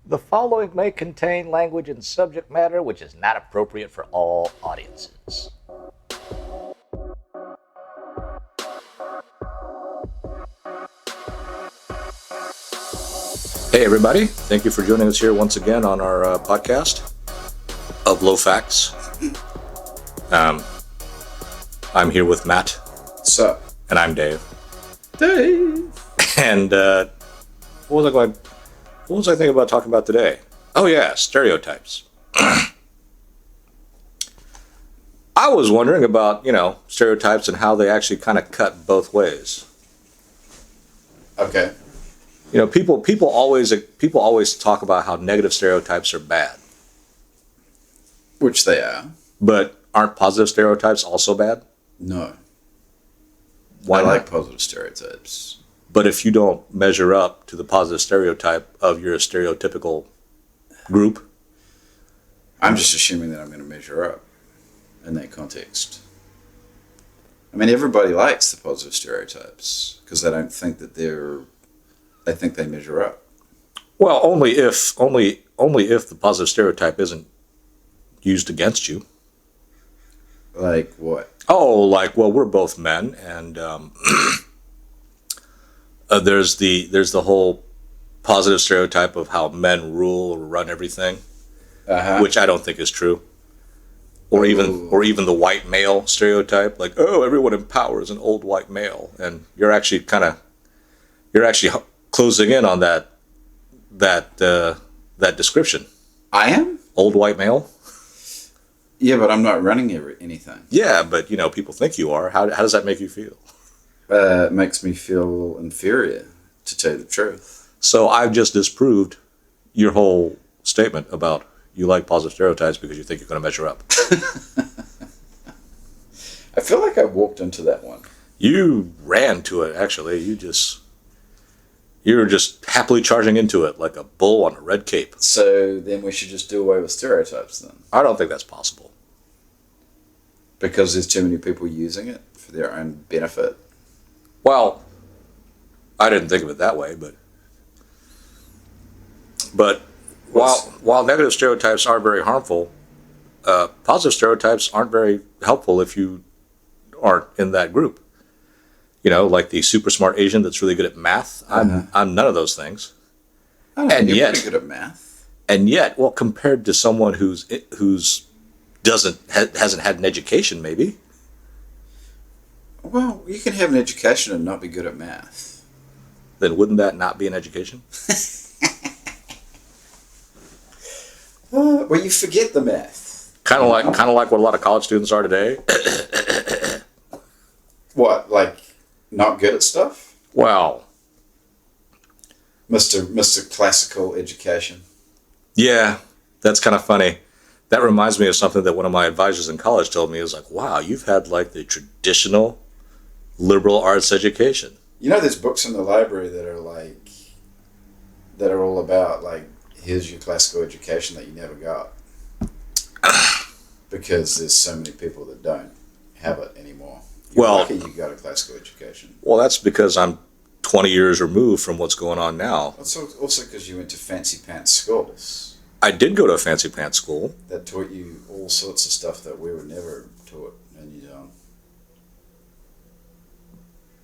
The following may contain language and subject matter which is not appropriate for all audiences. Hey, everybody. Thank you for joining us here once again on our podcast of Low Facts. I'm here with Matt. What's up? And I'm Dave. Dave! And what was I thinking about talking about today? Oh, yeah, stereotypes. I was wondering about, stereotypes and how they actually kind of cut both ways. Okay. People always talk about how negative stereotypes are bad. Which they are. But aren't positive stereotypes also bad? No. Why I not? like positive stereotypes. But if you don't measure up to the positive stereotype of your stereotypical group, I'm just assuming that I'm going to measure up in that context. I mean, everybody likes the positive stereotypes because they don't think that they think they measure up. well, only if the positive stereotype isn't used against you. Like what? Oh, like, well, we're both men, and there's the whole positive stereotype of how men rule or run everything, Uh-huh. which I don't think is true. Or even the white male stereotype, like, oh, everyone in power is an old white male, and you're actually closing in on that description. I am? Old white male. Yeah, but I'm not running anything. Yeah, but people think you are. How does that make you feel? It makes me feel inferior, to tell you the truth. So I've just disproved your whole statement about you like positive stereotypes because you think you're going to measure up. I feel like I walked into that one. You ran to it, actually. You were just happily charging into it like a bull on a red cape. So then we should just do away with stereotypes then. I don't think that's possible. Because there's too many people using it for their own benefit. Well, I didn't think of it that way, but while negative stereotypes are very harmful, positive stereotypes aren't very helpful if you aren't in that group. Like the super smart Asian that's really good at math. I'm none of those things. I don't think you're pretty good at math. And yet, well, compared to someone who's hasn't had an education, maybe. Well, you can have an education and not be good at math. Then wouldn't that not be an education? Well, you forget the math. Kind of like what a lot of college students are today. What, like not good at stuff? Well, Mr. Classical Education. yeah, that's kind of funny. That reminds me of something that one of my advisors in college told me. Is like, wow, you've had like the traditional liberal arts education. There's books in the library that are all about like, here's your classical education that you never got. Because there's so many people that don't have it anymore. You're lucky you got a classical education. Well, that's because I'm 20 years removed from what's going on now. It's also because you went to fancy pants schools. I did go to a fancy pants school. That taught you all sorts of stuff that we were never taught in New Zealand.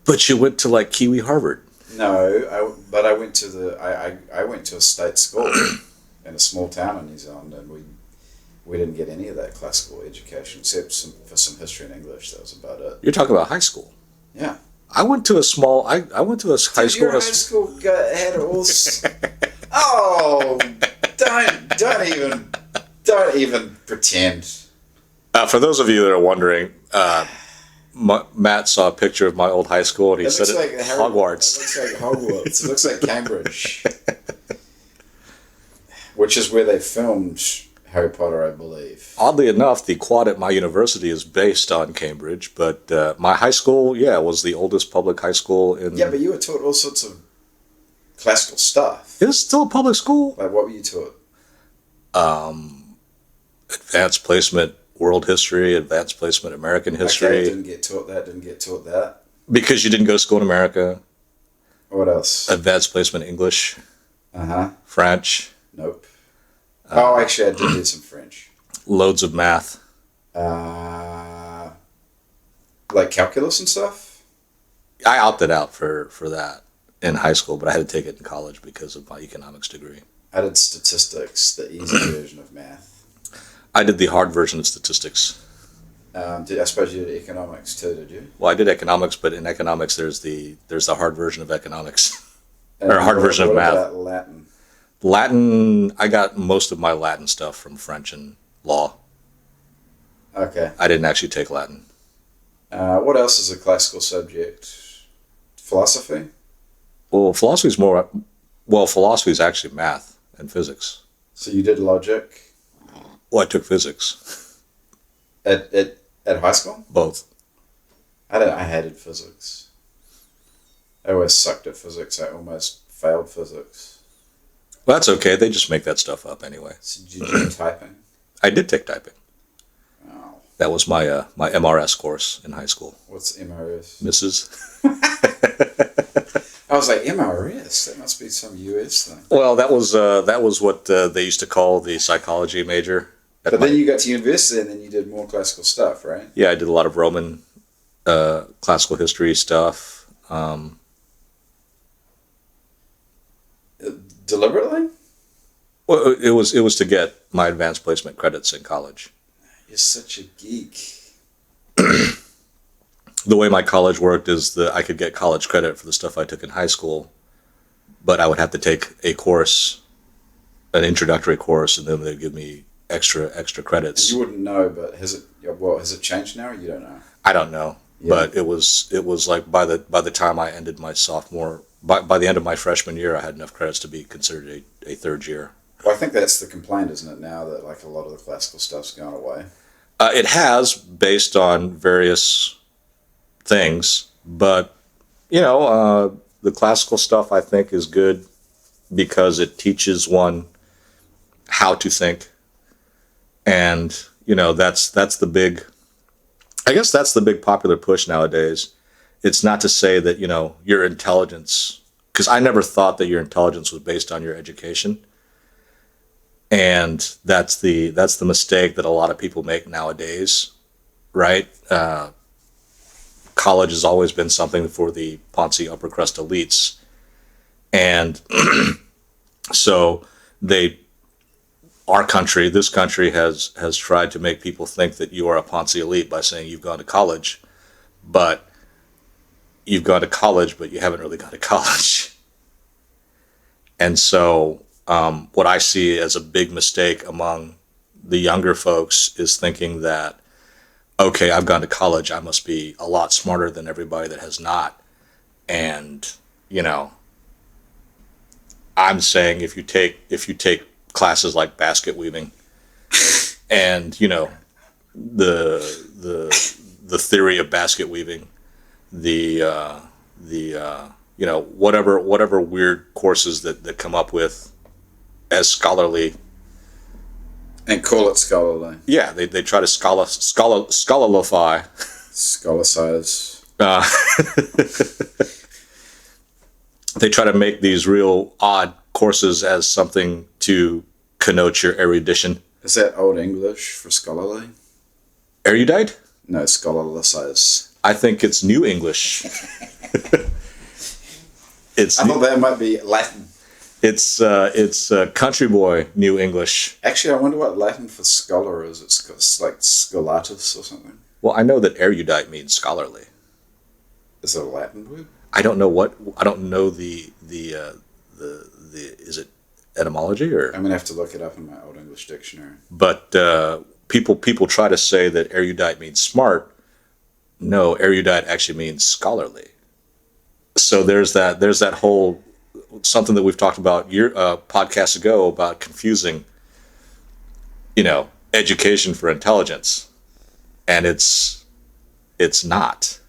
But you went to like Kiwi Harvard. No, but I went to I went to a state school in a small town in New Zealand, and we didn't get any of that classical education except for some history and English. That was about it. You're talking about high school. Yeah. I went to a high school. Your high school had all. Oh, don't even pretend. For those of you that are wondering, Matt saw a picture of my old high school and he said Hogwarts. It looks like Hogwarts. It looks like Cambridge, which is where they filmed Harry Potter, I believe. Oddly enough, the quad at my university is based on Cambridge, but my high school, was the oldest public high school in... Yeah, but you were taught all sorts of classical stuff. It was still a public school. Like, what were you taught? Advanced placement, world history, advanced placement, American history. Okay, didn't get taught that. Because you didn't go to school in America. What else? Advanced placement English. Uh-huh. French. Nope. Oh, actually, I did do some French. Loads of math. Like calculus and stuff? I opted out for that in high school, but I had to take it in college because of my economics degree. I did statistics, the easy version of math. I did the hard version of statistics. I suppose you did economics too, did you? Well, I did economics, but in economics, there's the hard version of economics, or a hard version of math. What about Latin? Latin, I got most of my Latin stuff from French and law. Okay. I didn't actually take Latin. What else is a classical subject? Philosophy? Well, philosophy is actually math and physics. So you did logic? Well, I took physics. At high school? Both. I hated physics. I always sucked at physics. I almost failed physics. Well, that's okay. They just make that stuff up anyway. So did you do typing? I did take typing. Oh. That was my my MRS course in high school. What's MRS? Mrs. I was like, MRS? That must be some US thing. Well, that was what they used to call the psychology major. But then you got to university and then you did more classical stuff, right? Yeah, I did a lot of Roman classical history stuff. Deliberately? Well, it was to get my advanced placement credits in college. You're such a geek. The way my college worked is that I could get college credit for the stuff I took in high school, but I would have to take a course, an introductory course, and then they'd give me extra credits. And you wouldn't know, but has it changed now, or you don't know? I don't know, Yeah. but it was like by the time I ended my sophomore, by the end of my freshman year, I had enough credits to be considered a third year. Well, I think that's the complaint, isn't it, now that like a lot of the classical stuff's gone away? It has, based on various things, but the classical stuff I think is good because it teaches one how to think, and that's the big, I guess that's the big popular push nowadays. It's not to say that your intelligence, because I never thought that your intelligence was based on your education. And that's the mistake that a lot of people make nowadays, right? College has always been something for the Ponzi upper crust elites, and so this country has tried to make people think that you are a Ponzi elite by saying you've gone to college, but you haven't really gone to college, and so. What I see as a big mistake among the younger folks is thinking that, okay, I've gone to college, I must be a lot smarter than everybody that has not. And, I'm saying if you take classes like basket weaving and, the theory of basket weaving, whatever weird courses that come up with as scholarly, and call it scholarly. Yeah, they try to scholarify. Scholarcize. They try to make these real odd courses as something to connote your erudition. Is that Old English for scholarly? Erudite? No, scholaricize. I think it's New English. I thought that might be Latin. It's country boy New English. Actually, I wonder what Latin for scholar is. It's like scholatus or something. Well, I know that erudite means scholarly. Is it a Latin word? I don't know the is it etymology or? I'm gonna have to look it up in my Old English dictionary. But people try to say that erudite means smart. No, erudite actually means scholarly. So there's that whole something that we've talked about podcasts ago about confusing, education for intelligence, and it's not.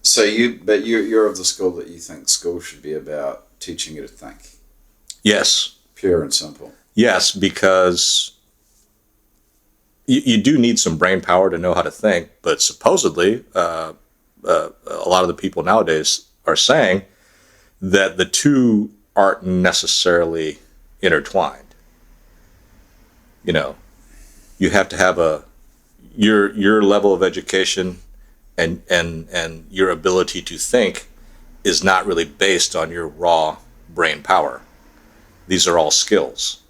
So you're of the school that you think school should be about teaching you to think. Yes. Pure and simple. Yes, because you do need some brain power to know how to think, but supposedly a lot of the people nowadays are saying that the two aren't necessarily intertwined. You know, you have to have your level of education and your ability to think is not really based on your raw brain power. These are all skills.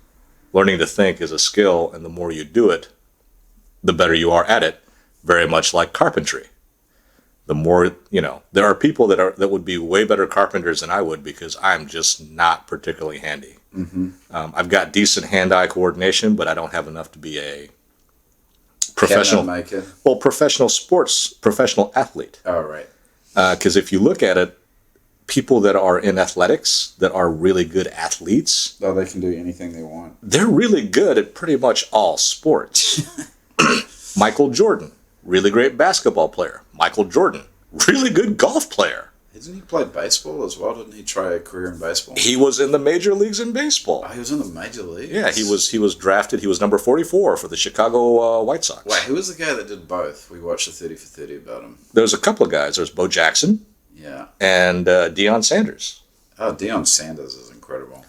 Learning to think is a skill, and the more you do it, the better you are at it, very much like carpentry. The more, there are people that would be way better carpenters than I would because I'm just not particularly handy. Mm-hmm. I've got decent hand-eye coordination, but I don't have enough to be a professional maker. Well, professional athlete. Oh, right. Because if you look at it, people that are in athletics, that are really good athletes, Oh, they can do anything they want. they're really good at pretty much all sports. Michael Jordan, really great basketball player. Michael Jordan, really good golf player. Hasn't he played baseball as well? Didn't he try a career in baseball? He was in the major leagues in baseball. Oh, he was in the major leagues? Yeah, he was drafted. He was number 44 for the Chicago White Sox. Wait, who was the guy that did both? We watched the 30 for 30 about him. There's a couple of guys. There's Bo Jackson Yeah. and Deion Sanders. Oh, Deion Sanders is incredible.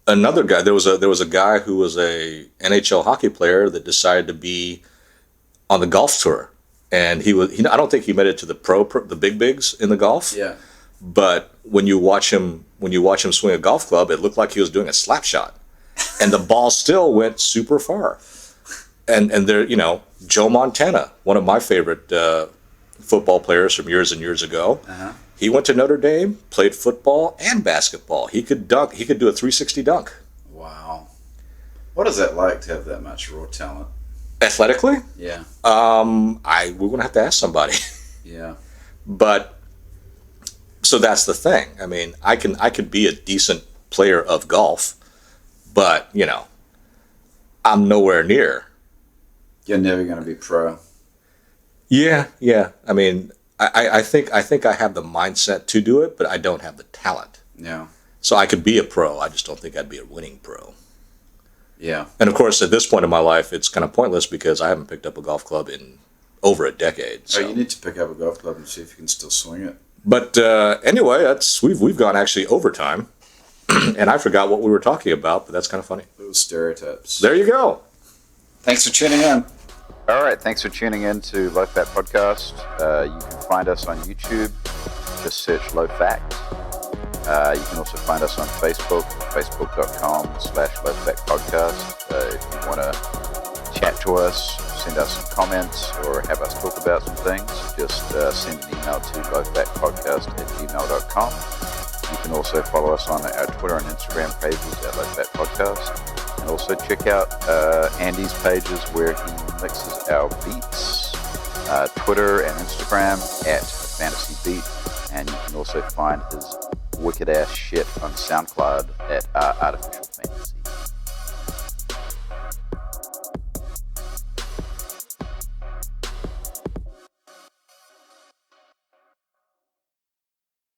Another guy. There was a guy who was a NHL hockey player that decided to be on the golf tour, and I don't think he made it to the big bigs in the golf. Yeah. But when you watch him swing a golf club, it looked like he was doing a slap shot, and the ball still went super far. And there, Joe Montana, one of my favorite football players from years and years ago. Uh-huh. He went to Notre Dame, played football and basketball. He could dunk. He could do a 360 dunk. Wow. What is that like to have that much raw talent? Athletically, Yeah. we're gonna have to ask somebody. Yeah. But so that's the thing. I mean, I could be a decent player of golf, but I'm nowhere near. You're never going to be pro. Yeah. I mean, I think I have the mindset to do it, but I don't have the talent. Yeah. So I could be a pro. I just don't think I'd be a winning pro. Yeah. And of course, at this point in my life, it's kind of pointless because I haven't picked up a golf club in over a decade. So. Oh, you need to pick up a golf club and see if you can still swing it. But anyway, we've gone actually overtime, and I forgot what we were talking about. But that's kind of funny. It was stereotypes. There you go. Thanks for tuning in. All right, thanks for tuning in to Low Fat Podcast. You can find us on YouTube. Just search Low Fact. You can also find us on Facebook, facebook.com/lowfactpodcast. If you want to chat to us, send us some comments, or have us talk about some things, just send an email to lowfatpodcast@gmail.com. You can also follow us on our Twitter and Instagram pages at lowfatpodcast. And also check out Andy's pages where he mixes our beats, Twitter and Instagram @FantasyBeat. And you can also find his wicked ass shit on SoundCloud at Artificial Fantasy.